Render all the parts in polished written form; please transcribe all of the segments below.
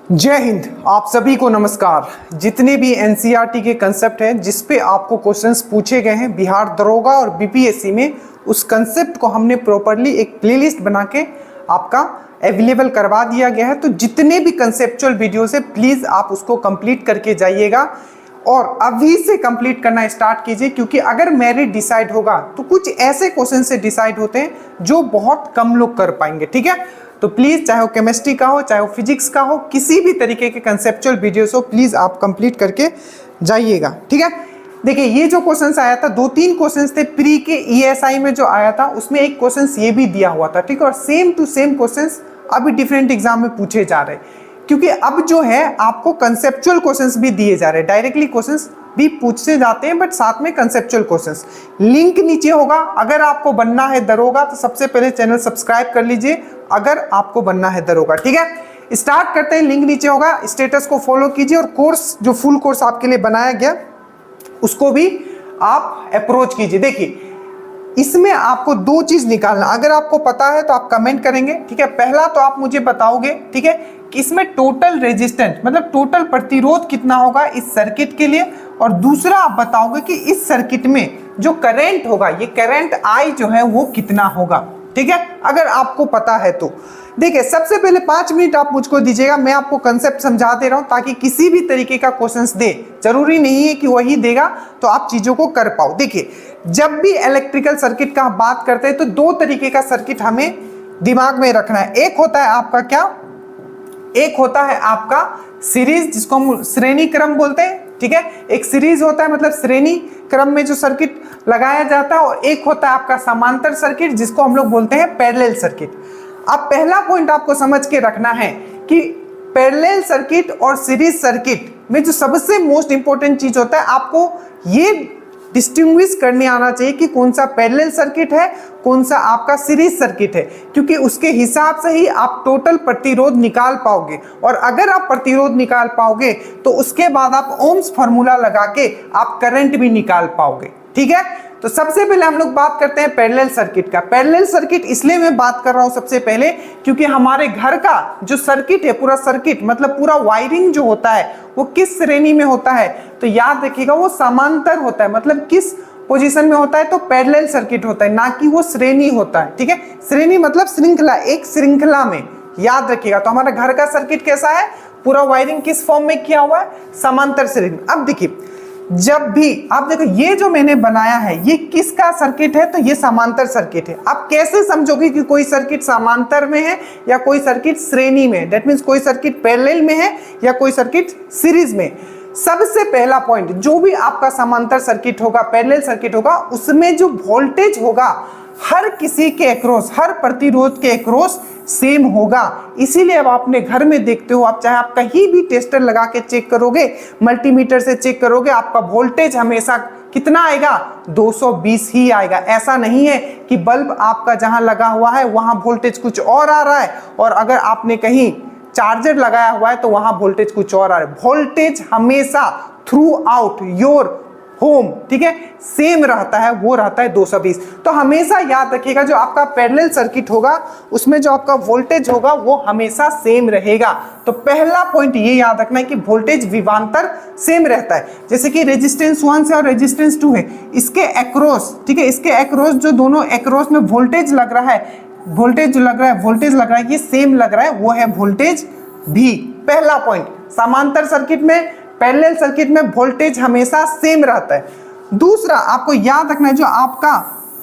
जय हिंद। आप सभी को नमस्कार। जितने भी एनसीईआरटी के कंसेप्ट हैं जिस पे आपको क्वेश्चंस पूछे गए हैं बिहार दरोगा और बीपीएससी में, उस कंसेप्ट को हमने प्रॉपरली एक प्लेलिस्ट बना के आपका अवेलेबल करवा दिया गया है। तो जितने भी कंसेप्चुअल वीडियोस है प्लीज़ आप उसको कंप्लीट करके जाइएगा और अभी से कंप्लीट करना स्टार्ट कीजिए, क्योंकि अगर मेरिट डिसाइड होगा तो कुछ ऐसे क्वेश्चन से डिसाइड होते हैं जो बहुत कम लोग कर पाएंगे। ठीक है, तो प्लीज़ चाहे वो केमिस्ट्री का हो चाहे वो फिजिक्स का हो, किसी भी तरीके के कंसेप्चुअल वीडियोस हो, प्लीज़ आप कंप्लीट करके जाइएगा। ठीक है, देखिए ये जो क्वेश्चंस आया था, 2-3 क्वेश्चंस थे प्री के ईएसआई में जो आया था, उसमें एक क्वेश्चंस ये भी दिया हुआ था। ठीक है, और सेम टू सेम क्वेश्चंस अभी डिफरेंट एग्जाम में पूछे जा रहे हैं, क्योंकि अब जो है आपको कंसेप्चुअल क्वेश्चंस भी दिए जा रहे हैं। डायरेक्टली क्वेश्चंस भी पूछे जाते हैं बट साथ में कंसेप्चुअल क्वेश्चंस। लिंक नीचे होगा। अगर आपको बनना है दरोगा तो सबसे पहले चैनल सब्सक्राइब कर लीजिए, अगर आपको बनना है दरोगा। ठीक है, स्टार्ट करते हैं। लिंक नीचे होगा, स्टेटस को फॉलो कीजिए और कोर्स जो फुल कोर्स आपके लिए बनाया गया उसको भी आप अप्रोच कीजिए। देखिए इसमें आपको 2 चीज निकालना, अगर आपको पता है तो आप कमेंट करेंगे। ठीक है, पहला तो आप मुझे बताओगे, ठीक है, कि इसमें टोटल रेजिस्टेंस मतलब टोटल प्रतिरोध कितना होगा इस सर्किट के लिए, और दूसरा आप बताओगे कि इस सर्किट में जो करंट होगा, ये करंट आई जो है वो कितना होगा। ठीक है, अगर आपको पता है तो। देखिए सबसे पहले 5 मिनट आप मुझको दीजिएगा, मैं आपको कंसेप्ट समझा दे रहा हूं ताकि किसी भी तरीके का क्वेश्चंस दे, जरूरी नहीं है कि वही देगा तो आप चीजों को कर पाओ। देखिए जब भी इलेक्ट्रिकल सर्किट का बात करते हैं तो 2 तरीके का सर्किट हमें दिमाग में रखना है। एक होता है आपका क्या, एक होता है आपका सीरीज, जिसको हम श्रेणी क्रम बोलते हैं। ठीक है, एक सीरीज होता है मतलब श्रेणी क्रम में जो सर्किट लगाया जाता है, और एक होता है आपका समांतर सर्किट जिसको हम लोग बोलते हैं पैरेलल सर्किट। अब पहला पॉइंट आपको समझ के रखना है कि पैरेलल सर्किट और सीरीज सर्किट में जो सबसे मोस्ट इंपॉर्टेंट चीज होता है, आपको ये डिस्टिंग्विश करने आना चाहिए कि कौन सा पैरेलल सर्किट है, कौन सा आपका सीरीज सर्किट है, क्योंकि उसके हिसाब से ही आप टोटल प्रतिरोध निकाल पाओगे। और अगर आप प्रतिरोध निकाल पाओगे तो उसके बाद आप ओम्स फार्मूला लगा के आप करंट भी निकाल पाओगे। ठीक है, तो सबसे पहले हम लोग बात करते हैं पैरेलल सर्किट का। पैरेलल सर्किट इसलिए मैं बात कर रहा हूं सबसे पहले क्योंकि हमारे घर का जो सर्किट है, पूरा सर्किट मतलब पूरा वायरिंग जो होता है वो किस श्रेणी में होता है, तो याद रखिएगा वो समांतर होता है। मतलब किस पोजीशन में होता है, तो पैरेलल सर्किट होता है, ना कि वो श्रेणी होता है। ठीक है, श्रेणी मतलब श्रृंखला, एक श्रृंखला में, याद रखिएगा। तो हमारा घर का सर्किट कैसा है, पूरा वायरिंग किस फॉर्म में किया हुआ है, समांतर श्रेणी। अब देखिए जब भी आप देखो ये जो मैंने बनाया है ये किसका सर्किट है, तो ये समांतर सर्किट है। आप कैसे समझोगे कि कोई सर्किट समांतर में है या कोई सर्किट श्रेणी में, दैट मीन्स कोई सर्किट पैरेलल में है या कोई सर्किट सीरीज में। सबसे पहला पॉइंट, जो भी आपका समांतर सर्किट होगा, पैरेलल सर्किट होगा, उसमें जो वोल्टेज होगा हर किसी के अक्रॉस, हर प्रतिरोध के अक्रॉस सेम होगा। इसीलिए अब आपने घर में देखते हो, आप चाहे आप कहीं भी टेस्टर लगा के चेक करोगे, मल्टीमीटर से चेक करोगे, आपका वोल्टेज हमेशा कितना आएगा, 220 ही आएगा। ऐसा नहीं है कि बल्ब आपका जहां लगा हुआ है वहां वोल्टेज कुछ और आ रहा है, और अगर आपने कहीं चार्जर लगाया हुआ है तो वहां वोल्टेज कुछ और आ रहा है। वोल्टेज हमेशा थ्रू आउट योर होम, ठीक है, सेम रहता है, वो रहता है 220। तो हमेशा याद रखिएगा जो आपका पैरेलल सर्किट होगा उसमें जो आपका वोल्टेज होगा वो हमेशा सेम रहेगा। तो पहला पॉइंट ये याद रखना है कि वोल्टेज विभवांतर सेम रहता है। जैसे कि रेजिस्टेंस 1 से और रेजिस्टेंस 2 है, इसके अक्रॉस, ठीक है, इसके अक्रॉस जो दोनों अक्रॉस में वोल्टेज लग रहा है, वोल्टेज जो लग रहा है, वोल्टेज लग रहा है, ये सेम लग रहा है, वो है वोल्टेज भी। पहला पॉइंट, समांतर सर्किट में, पैरेलल सर्किट में वोल्टेज हमेशा सेम रहता है। दूसरा आपको याद रखना है जो आपका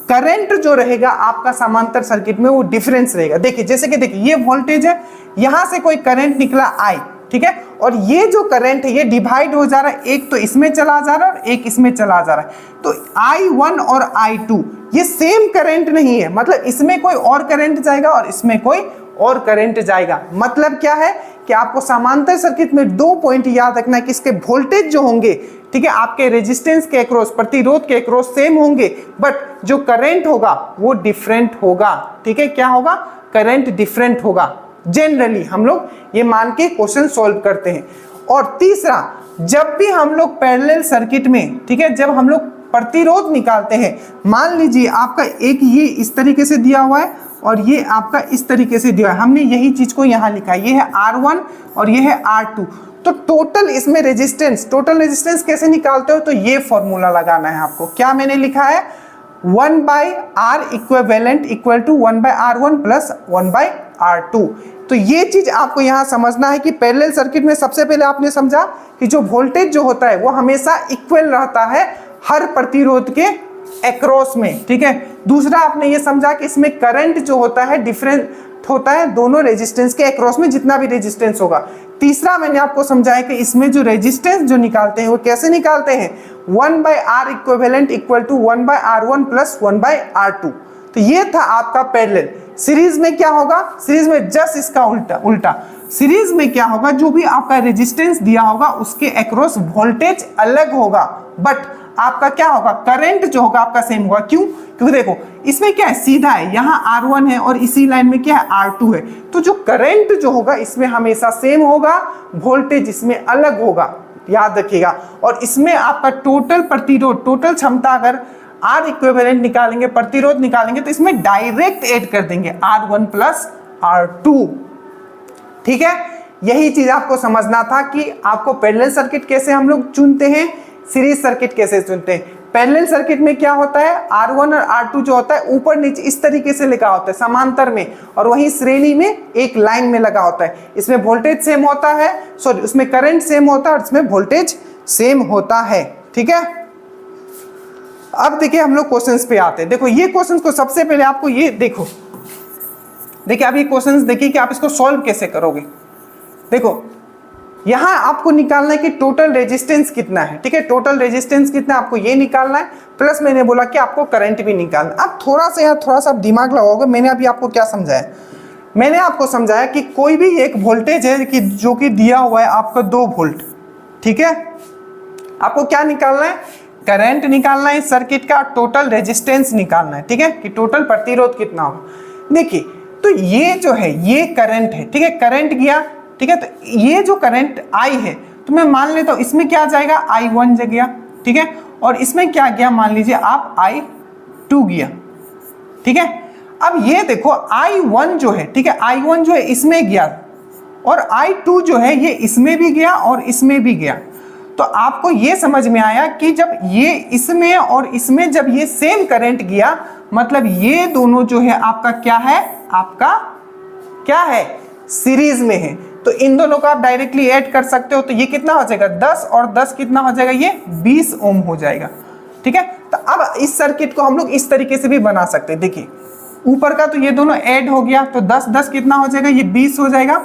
करंट जो रहेगा आपका समांतर सर्किट में वो डिफरेंस रहेगा। देखिए जैसे कि देखिए ये वोल्टेज है, यहां से कोई करंट निकला आई, ठीक है, और ये जो करंट है ये डिवाइड हो जा रहा है, एक तो इसमें चला जा रहा है और एक इसमें चला जा रहा है। तो I1 और I2 ये सेम करंट नहीं है, मतलब इसमें कोई और करंट जाएगा और इसमें कोई और करंट जाएगा। मतलब क्या है कि आपको समांतर सर्किट में 2 पॉइंट याद रखना है कि इसके वोल्टेज जो होंगे, ठीक है, आपके रेजिस्टेंस के अक्रॉस, प्रतिरोध के अक्रॉस सेम होंगे, बट जो करंट होगा वो डिफरेंट होगा। ठीक है, क्या होगा, करंट डिफरेंट होगा। जनरली हम लोग ये मान के क्वेश्चन सॉल्व करते हैं। और तीसरा, जब भी हम लोग पैरेलल सर्किट में, ठीक है, जब हम लोग प्रतिरोध निकालते हैं, मान लीजिए आपका एक ये इस तरीके से दिया हुआ है और ये आपका इस तरीके से दिया है। हमने यही चीज को यहाँ लिखा है, ये है R1 और ये है R2। तो टोटल इसमें रेजिस्टेंस, टोटल रेजिस्टेंस कैसे निकालते हो, तो ये फॉर्मूला लगाना है आपको। क्या मैंने लिखा है, 1/R equivalent equal to 1/R1 plus 1/R2। तो ये चीज आपको यहाँ समझना है कि पैरेलल सर्किट में सबसे पहले आपने समझा कि जो वोल्टेज जो होता है वो हमेशा इक्वल रहता है हर प्रतिरोध के एक्रॉस में, ठीक है। दूसरा आपने ये समझा कि इसमें करंट जो होता है डिफरेंट होता है दोनों रेजिस्टेंस के एक्रॉस में, जितना भी रेजिस्टेंस होगा। तीसरा मैंने आपको समझाया कि इसमें जो रेजिस्टेंस जो निकालते हैं वो कैसे निकालते हैं, 1/R equivalent equal to 1/R1 plus 1/R2। तो ये था आपका पैरेलल। सीरीज में क्या होगा, सीरीज में जस्ट इसका उल्टा। सीरीज में क्या होगा, जो भी आपका रेजिस्टेंस दिया होगा उसके अक्रॉस वोल्टेज अलग होगा, बट आपका क्या होगा, करंट जो होगा आपका सेम होगा। क्यों, क्योंकि देखो इसमें क्या है, सीधा है, यहाँ R1 है और इसी लाइन में क्या है R2 है। तो जो करंट जो होगा इसमें हमेशा सेम होगा, वोल्टेज इसमें अलग होगा, याद रखिएगा। और इसमें आपका टोटल प्रतिरोध, टोटल क्षमता अगर R इक्विवेलेंट निकालेंगे, प्रतिरोध निकालेंगे, तो इसमें डायरेक्ट ऐड कर देंगे R1 प्लस R2, ठीक है। यही चीज आपको समझना था कि आपको पैरेलल सर्किट कैसे हम लोग चुनते हैं, सीरीज सर्किट कैसे चुनते हैं। पैरेलल सर्किट में क्या होता है, R1 और R2 जो होता है ऊपर नीचे इस तरीके से लिखा होता है समांतर में, और वहीं श्रेणी में एक लाइन में लगा होता है। इसमें वोल्टेज सेम होता है, सॉरी उसमें करंट सेम होता है और इसमें वोल्टेज सेम होता है, ठीक है। अब देखिए हम लोग क्वेश्चंस पे आते हैं। देखो ये क्वेश्चंस को सबसे पहले आपको ये देखो, देखिए आप ये क्वेश्चंस देखिए कि आप इसको सॉल्व कैसे करोगे। देखो यहां आपको निकालना है कि टोटल रेजिस्टेंस कितना है, ठीक है। टोटल रेजिस्टेंस कितना आपको ये निकालना है, प्लस मैंने बोला कि आपको करंट भी निकालना। अब थोड़ा सा आप दिमाग लगाओगे। मैंने अभी आपको क्या समझाया, मैंने आपको समझाया कि कोई भी एक वोल्टेज है कि जो कि दिया हुआ है आपका 2 वोल्ट, ठीक है। आपको क्या निकालना है, करंट निकालना है इस सर्किट का, टोटल रेजिस्टेंस निकालना है, ठीक है, कि टोटल प्रतिरोध कितना होगा। देखिए तो ये जो है ये करंट है, ठीक है, करंट गया, ठीक है। तो ये जो करंट I है तो मैं मान लेता हूं इसमें क्या जाएगा, I1 गया, ठीक है, और इसमें क्या गया, मान लीजिए आप I2 गया, ठीक है। अब ये देखो I1 जो है, ठीक है, I1 जो है इसमें गया और I2 जो है ये इसमें भी गया और इसमें भी गया। तो आपको ये समझ में आया कि जब ये इसमें और इसमें जब ये सेम करंट गया, मतलब ये दोनों जो है आपका क्या है, आपका क्या है, सीरीज में है। तो इन दोनों को आप डायरेक्टली ऐड कर सकते हो। तो ये कितना हो जाएगा, 10 और 10 कितना हो जाएगा, ये 20 ओम हो जाएगा, ठीक है। तो अब इस सर्किट को हम लोग इस तरीके से भी बना सकते हैं। देखिए ऊपर का तो ये दोनों ऐड हो गया, तो 10 10 कितना हो जाएगा, ये 20 हो जाएगा।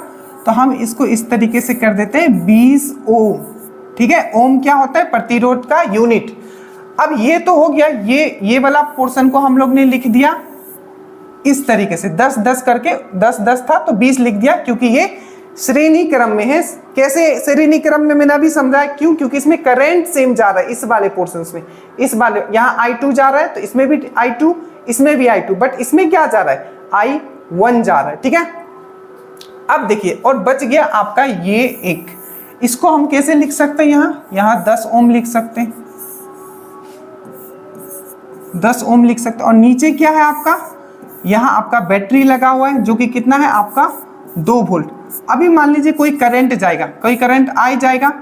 तो हम इसको इस तरीके से कर देते हैं 20 ओम, ठीक है। ओम क्या होता है, प्रतिरोध का यूनिट। अब ये तो हो गया, ये वाला पोर्शन को हम लोग ने लिख दिया इस तरीके से 10 10 करके, 10 10 था तो 20 लिख दिया, क्योंकि ये श्रेणी क्रम में है। कैसे श्रेणी क्रम में, मैंने अभी समझाया क्यों, क्योंकि इसमें करंट सेम जा रहा है इस वाले पोर्शंस में, इस वाले यहाँ I2 जा रहा है तो इसमें भी I2, इसमें भी I2, बट इसमें क्या जा रहा है, I1 जा रहा है, ठीक है। अब देखिए और बच गया आपका ये एक, इसको हम कैसे लिख सकते हैं, यहाँ 10 ओम लिख सकते हैं, 10 ओम लिख सकते हैं। और नीचे क्या है आपका, यहाँ आपका बैटरी लगा हुआ है जो कि कितना है आपका 2 वोल्ट। अभी मान लीजिए कोई करंट जाएगा, कोई करंट I जाएगा,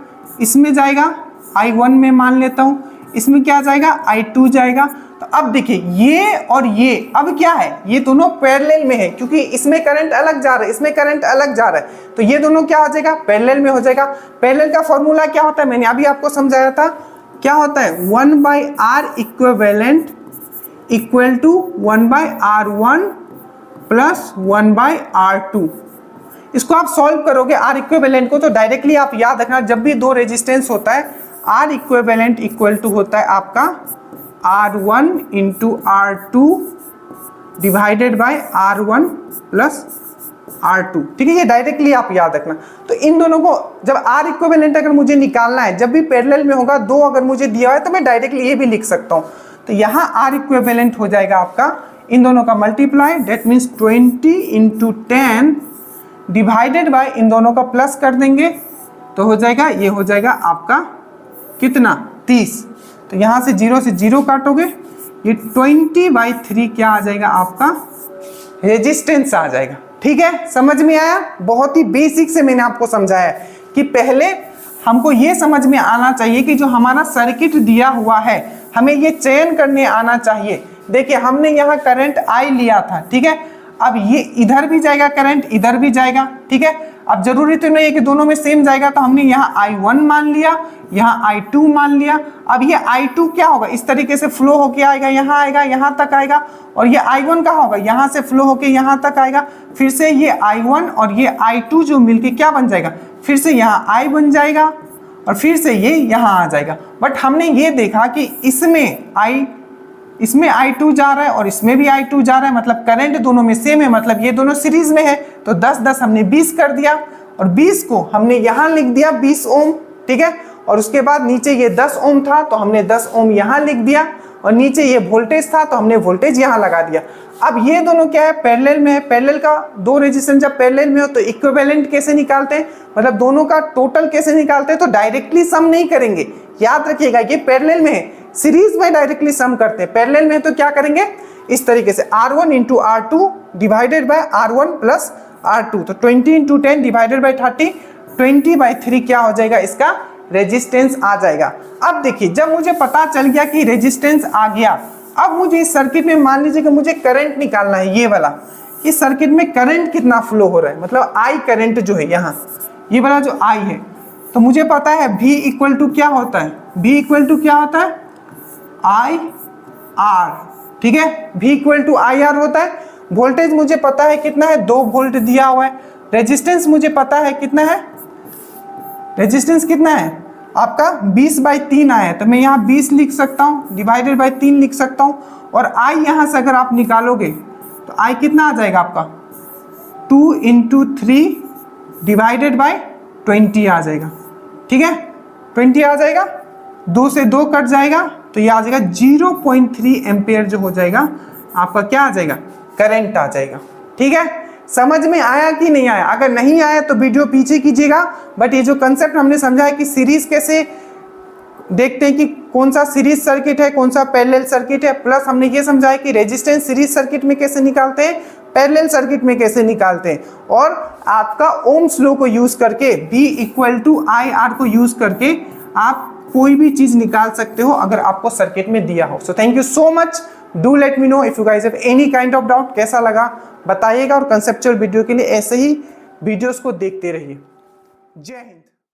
इसमें जाएगा I1 में मान लेता हूँ, इसमें क्या जाएगा, I2 जाएगा। तो अब देखिए ये और ये अब क्या है, ये दोनों पैरेलल में है, क्योंकि इसमें करंट अलग जा रहा है, इसमें करंट अलग जा रहा है। तो ये दोनों क्या हो जाएगा, पैरेलल में हो जाएगा। पैरेलल का फॉर्मूला क्या होता है, मैंने अभी आपको समझाया था, क्या होता है, 1/R equivalent equal to 1/R1 plus 1/R2। इसको आप सॉल्व करोगे R इक्विवेलेंट को, तो डायरेक्टली आप याद रखना, जब भी दो रेजिस्टेंस होता है R इक्विवेलेंट इक्वल टू होता है आपका R1 into R2 divided by R1 plus R2, ठीक है। ये डायरेक्टली आप याद रखना। तो इन दोनों को जब R इक्विवेलेंट अगर मुझे निकालना है, जब भी पैरेलल में होगा, 2 अगर मुझे दिया है तो मैं डायरेक्टली ये भी लिख सकता हूँ। तो यहाँ R इक्विवेलेंट हो जाएगा आपका इन दोनों का multiply, that means 20 into 10 divided by इन दोनों का प्लस कर देंगे तो हो जाएगा, ये हो जाएगा आपका कितना, 30। तो यहाँ से 0 से 0 काटोगे, ये 20/3 क्या आ जाएगा आपका रेजिस्टेंस आ जाएगा। ठीक है, समझ में आया? बहुत ही बेसिक से मैंने आपको समझाया कि पहले हमको ये समझ में आना चाहिए कि जो हमारा सर्किट दिया हुआ है हमें ये चयन करने आना चाहिए। देखिए हमने यहाँ करंट I लिया था, ठीक है, अब ये इधर भी जाएगा करंट, इधर भी जाएगा, ठीक है। अब जरूरी तो नहीं है कि दोनों में सेम जाएगा, तो हमने यहाँ I1 मान लिया, यहाँ I2 मान लिया। अब ये I2 क्या होगा, इस तरीके से फ्लो होके आएगा, यहाँ तक आएगा, और ये I1 कहाँ होगा, यहाँ से फ्लो होके यहाँ तक आएगा। फिर से ये I1 और ये I2 जो मिलके क्या बन जाएगा, फिर से यहाँ I बन जाएगा, और फिर से ये यहाँ आ जाएगा। बट हमने ये देखा कि इसमें I2 जा रहा है और इसमें भी I2 जा रहा है, मतलब करंट दोनों में सेम है, मतलब ये दोनों सीरीज में है। तो 10-10 हमने 20 कर दिया, और 20 को हमने यहाँ लिख दिया 20 ओम, ठीक है। और उसके बाद नीचे ये 10 ओम था तो हमने 10 ओम यहाँ लिख दिया, और नीचे ये वोल्टेज था तो हमने वोल्टेज यहाँ लगा दिया। अब ये दोनों क्या है, पैरेलल में है। पैरेलल का दो रेजिस्टेंस जब पैरेलल में हो तो इक्विवेलेंट कैसे निकालते हैं, मतलब दोनों का टोटल कैसे निकालते हैं, तो डायरेक्टली सम नहीं करेंगे। याद रखिएगा ये पैरेलल में है, सीरीज में डायरेक्टली सम करते हैं। पैरेलल में तो क्या करेंगे, इस तरीके से R1 into R2 divided by R1 plus R2, तो 20 इंटू 10 डिवाइडेड बाय 30, 20/3 क्या हो जाएगा, इसका रेजिस्टेंस आ जाएगा। अब देखिए जब मुझे पता चल गया कि रेजिस्टेंस आ गया, अब मुझे इस सर्किट में मान लीजिए कि मुझे करंट निकालना है, ये वाला, इस सर्किट में करंट कितना फ्लो हो रहा है, मतलब I करंट जो है यहाँ, ये वाला जो I है, तो मुझे पता है V इक्वल टू क्या होता है, V इक्वल टू क्या होता है, IR, ठीक है, V इक्वल टू IR होता है। वोल्टेज मुझे पता है कितना है, 2 वोल्ट दिया हुआ है। रेजिस्टेंस मुझे पता है कितना है, रेजिस्टेंस कितना है आपका 20/3 आया है, तो मैं यहाँ 20 लिख सकता हूँ, डिवाइडेड बाय 3 लिख सकता हूँ। और I यहाँ से अगर आप निकालोगे तो I कितना आ जाएगा आपका, 2 इंटू 3 डिवाइडेड बाय 20 आ जाएगा, ठीक है, 20 आ जाएगा, 2 से 2 कट जाएगा, तो ये आ जाएगा 0.3 एम्पेयर जो हो जाएगा आपका, क्या आ जाएगा, करंट आ जाएगा। ठीक है, समझ में आया कि नहीं आया? अगर नहीं आया तो वीडियो पीछे कीजिएगा। बट ये जो कंसेप्ट हमने समझा है कि सीरीज कैसे देखते हैं, कि कौन सा सीरीज सर्किट है, कौन सा पैरेलल सर्किट है, प्लस हमने ये समझा है कि रेजिस्टेंस सीरीज सर्किट में कैसे निकालते हैं, पैरेलल सर्किट में कैसे निकालते हैं, और आपका ओम्स लॉ को यूज करके V इक्वल टू IR को यूज करके आप कोई भी चीज निकाल सकते हो अगर आपको सर्किट में दिया हो। So thank you so much, do let me know if you guys have any kind of doubt. कैसा लगा बताइएगा, और कंसेप्चुअल वीडियो के लिए ऐसे ही वीडियोस को देखते रहिए। जय हिंद।